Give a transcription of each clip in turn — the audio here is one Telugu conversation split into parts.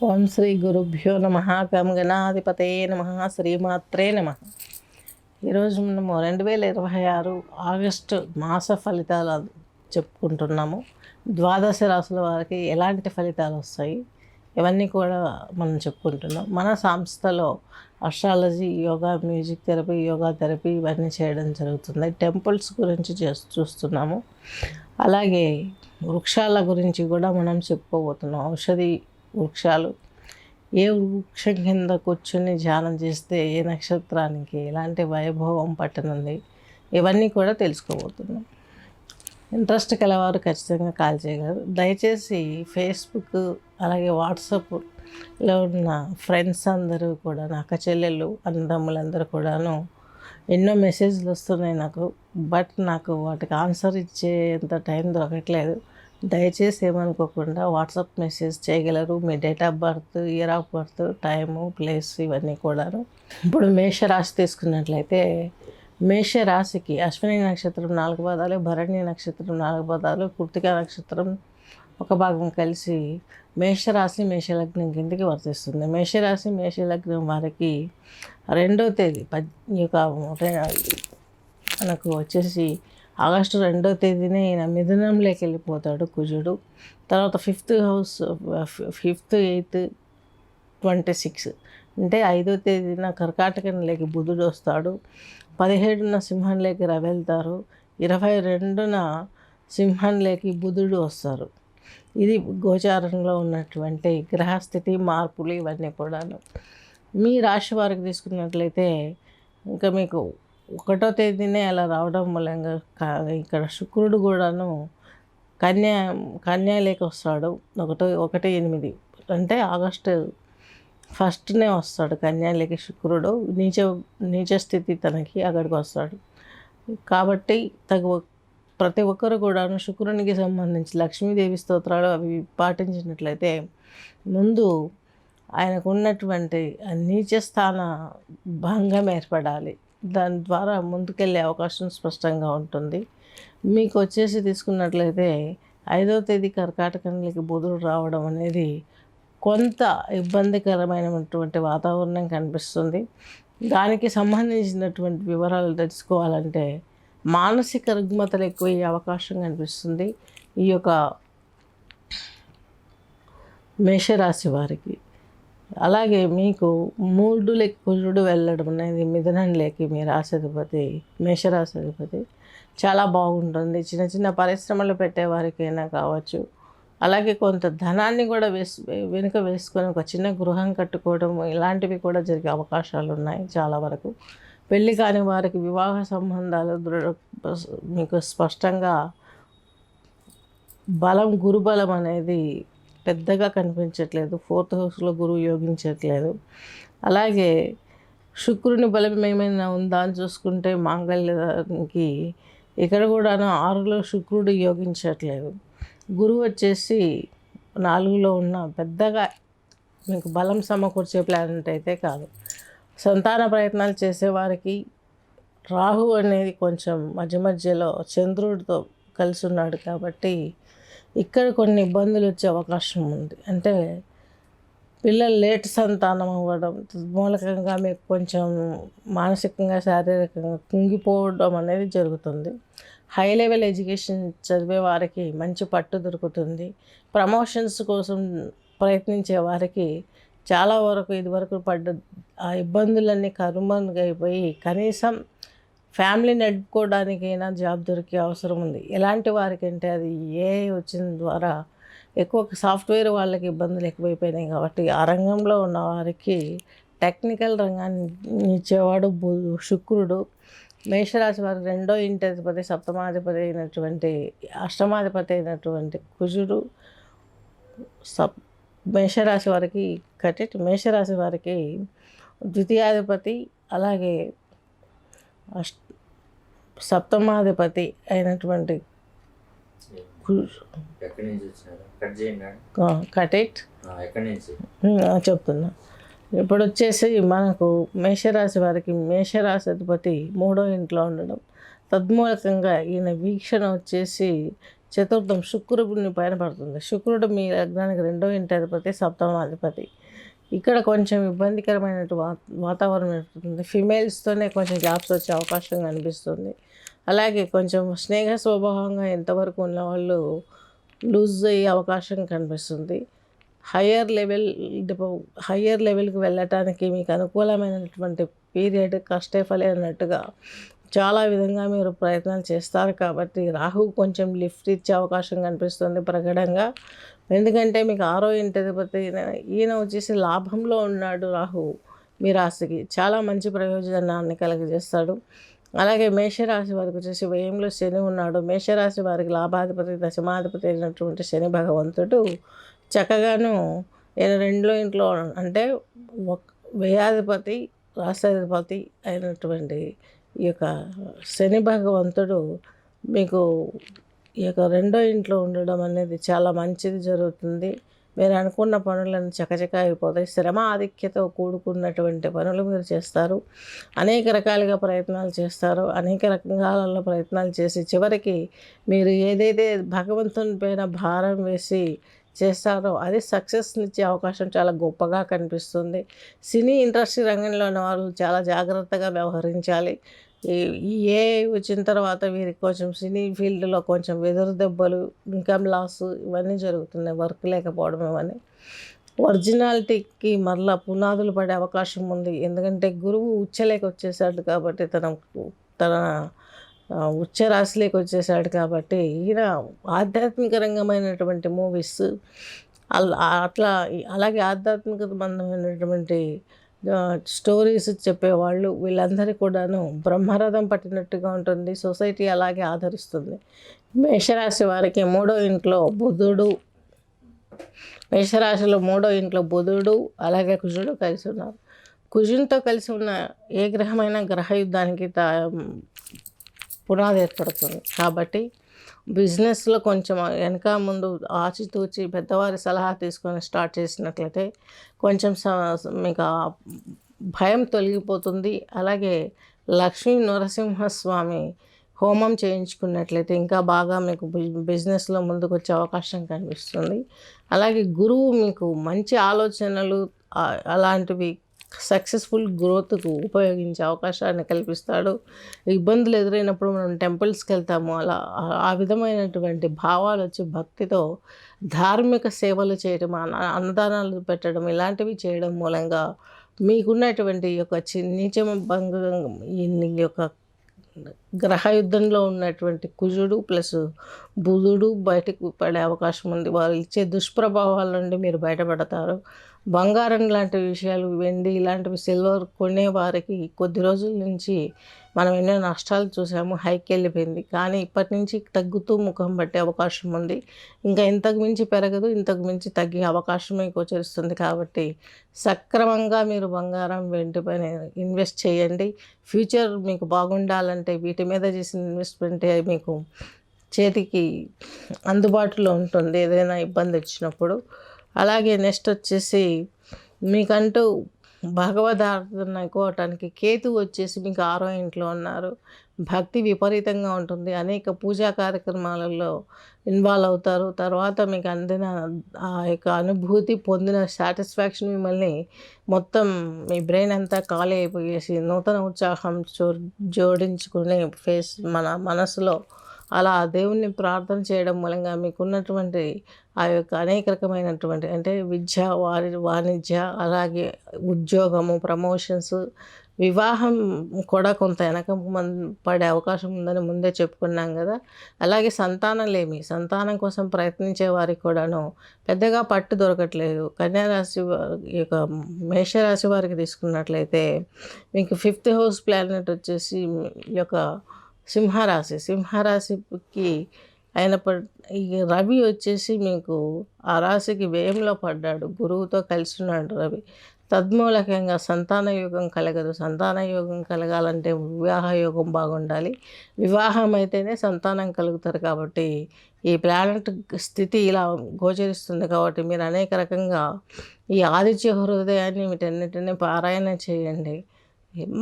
ఓం శ్రీ గురుభ్యో నమ గం గణాధిపతే నమ శ్రీమాత్రే నమ. ఈరోజు మనము 2026 ఆగస్టు మాస ఫలితాలు చెప్పుకుంటున్నాము. ద్వాదశ రాశుల వారికి ఎలాంటి ఫలితాలు వస్తాయి ఇవన్నీ కూడా మనం చెప్పుకుంటున్నాం. మన సంస్థలో astrology, yoga, music therapy, yoga therapy ఇవన్నీ చేయడం జరుగుతుంది. టెంపుల్స్ గురించి చూస్తున్నాము. అలాగే వృక్షాల గురించి కూడా మనం చెప్పుకోబోతున్నాం. ఔషధి వృక్షాలు, ఏ వృక్షం కింద కూర్చుని ధ్యానం చేస్తే ఏ నక్షత్రానికి ఎలాంటి వైభవం పట్టనుంది ఇవన్నీ కూడా తెలుసుకోబోతున్నాం. ఇంట్రెస్ట్ కలవారు ఖచ్చితంగా కాల్ చేయగలరు. దయచేసి ఫేస్బుక్ అలాగే వాట్సాప్లో ఉన్న ఫ్రెండ్స్ అందరూ కూడా, నా అక్క చెల్లెళ్ళు, అన్నదమ్ములందరూ కూడాను ఎన్నో మెసేజ్లు వస్తున్నాయి నాకు వాటికి ఆన్సర్ ఇచ్చేంత టైం దొరకట్లేదు. దయచేసి ఏమనుకోకుండా వాట్సాప్ మెసేజ్ చేయగలరు. మీ date of birth, year of birth, time, place ఇవన్నీ కూడాను. ఇప్పుడు మేషరాశి తీసుకున్నట్లయితే, మేషరాశికి అశ్విని నక్షత్రం 4 పాదాలు, భరణి నక్షత్రం 4 పాదాలు, కృత్తిక నక్షత్రం ఒక భాగం కలిసి మేషరాశి మేషలగ్నం కిందకి వర్తిస్తుంది. మేషరాశి మేషలగ్నం వారికి 2వ తేదీ మనకు వచ్చేసి ఆగస్టు 2వ తేదీనే ఈయన మిథునంలోకి వెళ్ళిపోతాడు కుజుడు. తర్వాత 5th హౌస్, 5th, 8th, 26 అంటే 5వ తేదీన కర్కాటకంలోకి బుధుడు వస్తాడు. 17న సింహంలోకి రవి వెళ్తారు. 22న సింహంలోకి బుధుడు వస్తారు. ఇది గోచారంలో ఉన్నటువంటి గ్రహస్థితి మార్పులు ఇవన్నీ కూడాను. మీ రాశి వారికి తీసుకున్నట్లయితే ఇంకా మీకు 1వ తేదీనే అలా రావడం మూలంగా ఇక్కడ శుక్రుడు కూడాను కన్యాలోకి వస్తాడు. 1-8 అంటే ఆగస్టు 1నే వస్తాడు కన్యాలోకి శుక్రుడు. నీచ స్థితి తనకి అక్కడికి వస్తాడు. కాబట్టి ప్రతి ఒక్కరు కూడాను శుక్రునికి సంబంధించి లక్ష్మీదేవి స్తోత్రాలు అవి పాటించినట్లయితే ముందు ఆయనకు ఉన్నటువంటి నీచ స్థాన భంగం ఏర్పడాలి. దాని ద్వారా ముందుకెళ్ళే అవకాశం స్పష్టంగా ఉంటుంది. మీకు వచ్చేసి తీసుకున్నట్లయితే 5వ తేదీ కర్కాటకంలోకి బుధుడు రావడం అనేది కొంత ఇబ్బందికరమైనటువంటి వాతావరణం కనిపిస్తుంది. దానికి సంబంధించినటువంటి వివరాలు తెలుసుకోవాలంటే మానసిక రుగ్మతలు ఎక్కువయ్యే అవకాశం కనిపిస్తుంది ఈ యొక్క మేషరాశి వారికి. అలాగే మీకు 3లోకి కుజుడు వెళ్ళడం అనేది మిథునంలోకి మీ రాశాధిపతి, మేషరాశాధిపతి చాలా బాగుంటుంది. చిన్న చిన్న పరిశ్రమలు పెట్టేవారికైనా కావచ్చు. అలాగే కొంత ధనాన్ని కూడా వెనుక వేసుకొని ఒక చిన్న గృహం కట్టుకోవడం ఇలాంటివి కూడా జరిగే అవకాశాలు ఉన్నాయి చాలా వరకు. పెళ్ళి కాని వారికి వివాహ సంబంధాలు మీకు స్పష్టంగా గురుబలం అనేది పెద్దగా కనిపించట్లేదు. 4th హౌస్లో గురువు యోగించట్లేదు. అలాగే శుక్రుని బలం ఏమైనా ఉందా అని చూసుకుంటే మాంగళ్యానికి ఇక్కడ కూడా 6లో శుక్రుడు యోగించట్లేదు. గురువు వచ్చేసి 4లో ఉన్న పెద్దగా మీకు బలం సమకూర్చే ప్లానెట్ అయితే కాదు. సంతాన ప్రయత్నాలు చేసేవారికి రాహు అనేది కొంచెం మధ్యలో చంద్రుడితో కలిసి ఉన్నాడు కాబట్టి ఇక్కడ కొన్ని ఇబ్బందులు వచ్చే అవకాశం ఉంది. అంటే పిల్లలు లేట్ సంతానం అవ్వడం మూలకంగా మీకు కొంచెం మానసికంగా, శారీరకంగా కుంగిపోవడం అనేది జరుగుతుంది. హై లెవెల్ ఎడ్యుకేషన్ చదివే వారికి మంచి పట్టు దొరుకుతుంది. ప్రమోషన్స్ కోసం ప్రయత్నించే వారికి చాలా వరకు ఇదివరకు పడ్డ ఆ ఇబ్బందులన్నీ కనుమరుగైపోయి కనీసం ఫ్యామిలీ నడుపుకోవడానికైనా జాబ్ దొరికే అవసరం ఉంది. ఎలాంటి వారికంటే అది ఏఐ వచ్చిన ద్వారా ఎక్కువ సాఫ్ట్వేర్ వాళ్ళకి ఇబ్బందులు ఎక్కువైపోయినాయి కాబట్టి ఆ రంగంలో ఉన్న వారికి టెక్నికల్ రంగాన్ని ఇచ్చేవాడు శుక్రుడు. మేషరాశి వారి 2వ ఇంటి అధిపతి, సప్తమాధిపతి అయినటువంటి అష్టమాధిపతి అయినటువంటి కుజుడు మేషరాశి వారికి మేషరాశి వారికి ద్వితీయాధిపతి అలాగే సప్తమాధిపతి అయినటువంటి చెప్తున్నా. ఇప్పుడు వచ్చేసి మనకు మేషరాశి వారికి మేషరాశి అధిపతి 3వ ఇంట్లో ఉండడం తద్మూలకంగా ఈయన వీక్షణ వచ్చేసి చతుర్థం శుక్రుడిని పైన పడుతుంది. శుక్రుడు మీ లగ్నానికి 2వ ఇంటి అధిపతి, సప్తమాధిపతి. ఇక్కడ కొంచెం ఇబ్బందికరమైన వాతావరణం ఏర్పడుతుంది. ఫిమేల్స్తోనే కొంచెం గ్యాప్స్ వచ్చే అవకాశం కనిపిస్తుంది. అలాగే కొంచెం స్నేహ స్వభావంగా ఎంతవరకు ఉన్న వాళ్ళు లూజ్ అయ్యే అవకాశం కనిపిస్తుంది. హయ్యర్ లెవెల్కి వెళ్ళటానికి మీకు అనుకూలమైనటువంటి పీరియడ్ కష్టే ఫలే అన్నట్టుగా చాలా విధంగా మీరు ప్రయత్నాలు చేస్తారు. కాబట్టి రాహు కొంచెం లిఫ్ట్ ఇచ్చే అవకాశం కనిపిస్తుంది ప్రకటంగా. ఎందుకంటే మీకు 6వ ఇంటి అధిపతి ఈయన వచ్చేసి లాభంలో ఉన్నాడు. రాహు మీ రాశికి చాలా మంచి ప్రయోజనాన్ని కలుగజేస్తాడు. అలాగే మేషరాశి వారికి వచ్చేసి వ్యయంలో శని ఉన్నాడు. మేషరాశి వారికి లాభాధిపతి, దశమాధిపతి అయినటువంటి శని భగవంతుడు చక్కగాను 2వ ఇంట్లో అంటే వ్యయాధిపతి, రాష్ట్రాధిపతి అయినటువంటి ఈ యొక్క శని భగవంతుడు మీకు ఈ యొక్క 2వ ఇంట్లో ఉండడం అనేది చాలా మంచిది జరుగుతుంది. మీరు అనుకున్న పనులను చకచక అయిపోతాయి. శ్రమ ఆధిక్యతో కూడుకున్నటువంటి పనులు మీరు చేస్తారు. అనేక రకాలుగా ప్రయత్నాలు చేస్తారు. అనేక రకాలలో ప్రయత్నాలు చేసి చివరికి మీరు ఏదైతే భగవంతుని పైన భారం వేసి చేస్తారో అది సక్సెస్నిచ్చే అవకాశం చాలా గొప్పగా కనిపిస్తుంది. సినీ ఇండస్ట్రీ రంగంలో ఉన్న వాళ్ళు చాలా జాగ్రత్తగా వ్యవహరించాలి. ఏ వచ్చిన తర్వాత వీరికి కొంచెం సినీ ఫీల్డ్లో కొంచెం వెదురు దెబ్బలు, ఇన్కమ్ లాస్ ఇవన్నీ జరుగుతున్నాయి. వర్క్ లేకపోవడం ఇవన్నీ ఒరిజినాలిటీకి మరలా పునాదులు పడే అవకాశం ఉంది. ఎందుకంటే గురువు ఉచ్చలేకి వచ్చేసాడు కాబట్టి తన ఉచ్చ రాశిలోకి వచ్చేసాడు కాబట్టి ఈయన ఆధ్యాత్మిక రంగమైనటువంటి మూవీస్ అట్లా అలాగే ఆధ్యాత్మికత బంధమైనటువంటి స్టోరీస్ చెప్పేవాళ్ళు వీళ్ళందరికీ కూడాను బ్రహ్మరథం పట్టినట్టుగా ఉంటుంది. సొసైటీ అలాగే ఆదరిస్తుంది. మేషరాశి వారికి 3వ ఇంట్లో బుధుడు, మేషరాశిలో 3వ ఇంట్లో బుధుడు అలాగే కుజుడు కలిసి ఉన్నారు. కుజునితో కలిసి ఉన్న ఏ గ్రహమైన గ్రహయుద్ధానికి పునాది ఏర్పడుతుంది. కాబట్టి బిజినెస్లో కొంచెం వెనక ముందు ఆచితూచి పెద్దవారి సలహా తీసుకొని స్టార్ట్ చేసినట్లయితే కొంచెం మీకు భయం తొలగిపోతుంది. అలాగే లక్ష్మీ నరసింహస్వామి హోమం చేయించుకున్నట్లయితే ఇంకా బాగా మీకు బిజినెస్లో ముందుకు వచ్చే అవకాశం కనిపిస్తుంది. అలాగే గురువు మీకు మంచి ఆలోచనలు అలాంటివి సక్సెస్ఫుల్ గ్రోత్కు ఉపయోగించే అవకాశాన్ని కల్పిస్తాడు. ఇబ్బందులు ఎదురైనప్పుడు మనం టెంపుల్స్కి వెళ్తాము. ఆ విధమైనటువంటి భావాలు వచ్చి భక్తితో ధార్మిక సేవలు చేయడం, అన్నదానాలు పెట్టడం ఇలాంటివి చేయడం మూలంగా మీకున్నటువంటి యొక్క నీచమ భంగం ఈ యొక్క గ్రహయుద్ధంలో ఉన్నటువంటి కుజుడు ప్లస్ బుధుడు బయటకు పడే అవకాశం ఉంది. వాళ్ళు ఇచ్చే దుష్ప్రభావాల నుండి మీరు బయటపడతారు. బంగారం లాంటి విషయాలు, వెండి ఇలాంటివి, సిల్వర్ కొనే వారికి కొద్ది రోజుల నుంచి మనం ఎన్నో నష్టాలు చూసాము. హైకి వెళ్ళిపోయింది. కానీ ఇప్పటి నుంచి తగ్గుతూ ముఖం పట్టే అవకాశం ఉంది. ఇంకా ఇంతకు మించి పెరగదు, ఇంతకు మించి తగ్గే అవకాశమే గోచరిస్తుంది. కాబట్టి సక్రమంగా మీరు బంగారం, వెండి పైన ఇన్వెస్ట్ చేయండి. ఫ్యూచర్ మీకు బాగుండాలంటే వీటి మీద చేసిన ఇన్వెస్ట్మెంటే మీకు చేతికి అందుబాటులో ఉంటుంది ఏదైనా ఇబ్బంది వచ్చినప్పుడు. అలాగే నెక్స్ట్ వచ్చేసి మీకంటూ భగవదార్థన ఎక్కువటానికి కేతు వచ్చేసి మీకు 6వ ఇంట్లో ఉన్నారు. భక్తి విపరీతంగా ఉంటుంది. అనేక పూజా కార్యక్రమాలలో ఇన్వాల్వ్ అవుతారు. తర్వాత మీకు అందిన ఆ యొక్క అనుభూతి పొందిన సాటిస్ఫాక్షన్ మిమ్మల్ని మొత్తం మీ బ్రెయిన్ అంతా ఖాళీ అయిపోయేసి నూతన ఉత్సాహం జోడించుకునే మన మనసులో అలా దేవుణ్ణి ప్రార్థన చేయడం మూలంగా మీకున్నటువంటి ఆ యొక్క అనేక రకమైనటువంటి అంటే విద్య, వాణిజ్య, అలాగే ఉద్యోగము, ప్రమోషన్స్, వివాహం కూడా కొంత వెనక పడే అవకాశం ఉందని ముందే చెప్పుకున్నాం కదా. అలాగే సంతానం కోసం ప్రయత్నించే వారికి కూడాను పెద్దగా పట్టు దొరకట్లేదు. కన్యారాశి ఈ యొక్క మేషరాశి వారికి తీసుకున్నట్లయితే మీకు 5th హౌస్ ప్లానెట్ వచ్చేసి ఈ యొక్క సింహరాశికి ఈ రవి వచ్చేసి మీకు ఆ రాశికి వ్యయంలో పడ్డాడు. గురువుతో కలిసి ఉన్నాడు రవి. తద్మూలకంగా సంతాన యోగం కలగదు. సంతాన యోగం కలగాలంటే వివాహ యోగం బాగుండాలి. వివాహం అయితేనే సంతానం కలుగుతారు. కాబట్టి ఈ ప్లానెట్ స్థితి ఇలా గోచరిస్తుంది. కాబట్టి మీరు అనేక రకంగా ఈ ఆదిత్య హృదయాన్ని వీటన్నిటిని పారాయణ చేయండి.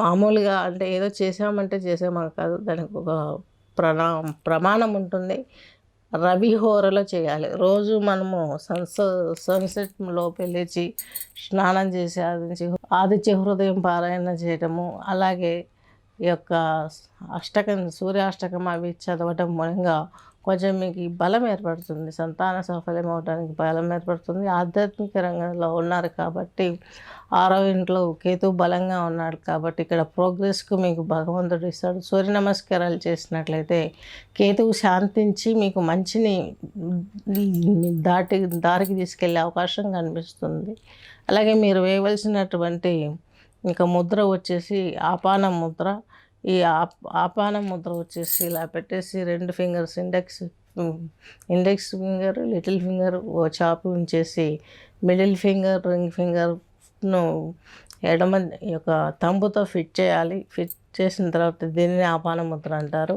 మామూలుగా అంటే ఏదో చేసామంటే చేసామా కాదు, దానికి ఒక ప్రమాణం ఉంటుంది. రవి హోరలో చేయాలి. రోజు మనము సన్సెట్‌లోపే లేచి స్నానం చేసి ఆదిత్య హృదయం పారాయణ చేయటము, అలాగే ఈ యొక్క సూర్యాష్టకం అవి చదవటం మూలంగా కొంచెం మీకు ఈ బలం ఏర్పడుతుంది. సంతాన సాఫల్యం అవ్వడానికి బలం ఏర్పడుతుంది. ఆధ్యాత్మిక రంగంలో ఉన్నారు కాబట్టి 6వ ఇంట్లో కేతు బలంగా ఉన్నాడు కాబట్టి ఇక్కడ ప్రోగ్రెస్‌కు మీకు భగవంతుడు ఇస్తాడు. సూర్య నమస్కారాలు చేసినట్లయితే కేతువు శాంతించి మీకు మంచిని దారికి తీసుకెళ్ళే అవకాశం కనిపిస్తుంది. అలాగే మీరు వేయవలసినటువంటి ఇంకా ముద్ర వచ్చేసి ఆపాన ముద్ర. ఈ ఆపాన ముద్ర వచ్చేసి ఇలా పెట్టేసి 2 fingers index finger, little finger చాపు ఉంచేసి మిడిల్ ఫింగర్, రింగ్ ఫింగర్ను ఎడమ యొక్క తంబుతో ఫిట్ చేయాలి. ఫిట్ చేసిన తర్వాత దీనిని ఆపాన ముద్ర అంటారు.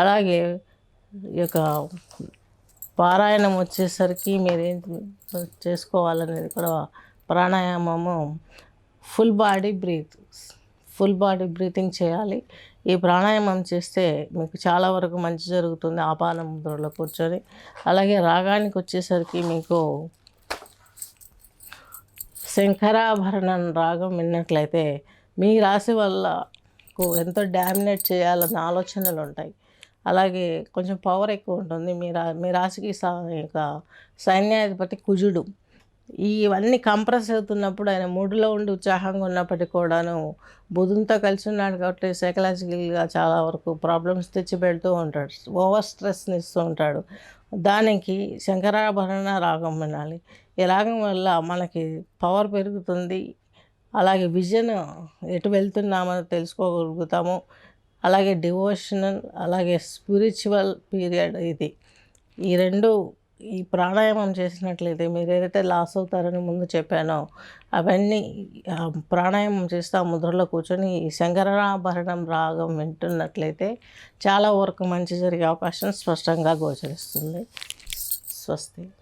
అలాగే ఈ యొక్క పారాయణం వచ్చేసరికి మీరేం చేసుకోవాలనేది కూడా ప్రాణాయామము ఫుల్ బాడీ బ్రీతింగ్ చేయాలి. ఈ ప్రాణాయామం చేస్తే మీకు చాలా వరకు మంచి జరుగుతుంది ఆపాన ముద్రలో కూర్చొని. అలాగే రాగానికి వచ్చేసరికి మీకు శంకరాభరణం రాగం విన్నట్లయితే మీ రాశి వాళ్ళకు ఎంతో డామినేట్ చేయాలన్న ఆలోచనలు ఉంటాయి. అలాగే కొంచెం పవర్ ఎక్కువ ఉంటుంది. మీ రాశికి సైన్యాధిపతి కుజుడు. ఇవన్నీ కంప్రెస్ అవుతున్నప్పుడు ఆయన మూడులో ఉండి ఉత్సాహంగా ఉన్నప్పటికీ కూడాను బుధునితో కలిసి ఉన్నాడు కాబట్టి సైకలాజికల్గా చాలా వరకు ప్రాబ్లమ్స్ తెచ్చి పెడుతూ ఉంటాడు. ఓవర్ స్ట్రెస్ని ఇస్తూ ఉంటాడు. దానికి శంకరాభరణ రాగం వినాలి. ఈ రాగం వల్ల మనకి పవర్ పెరుగుతుంది. అలాగే విజన్ ఎటు వెళ్తున్నామని తెలుసుకోగలుగుతాము. అలాగే డివోషనల్, అలాగే స్పిరిచువల్ పీరియడ్ ఇది. ఈ రెండు ఈ ప్రాణాయామం చేసినట్లయితే మీరు ఏదైతే లాస్ అవుతారని ముందు చెప్పానో అవన్నీ ప్రాణాయామం చేస్తే ఆ ముద్రలో కూర్చొని ఈ శంకరాభరణం రాగం వింటున్నట్లయితే చాలా వరకు మంచి జరిగే అవకాశం స్పష్టంగా గోచరిస్తుంది. స్వస్తి.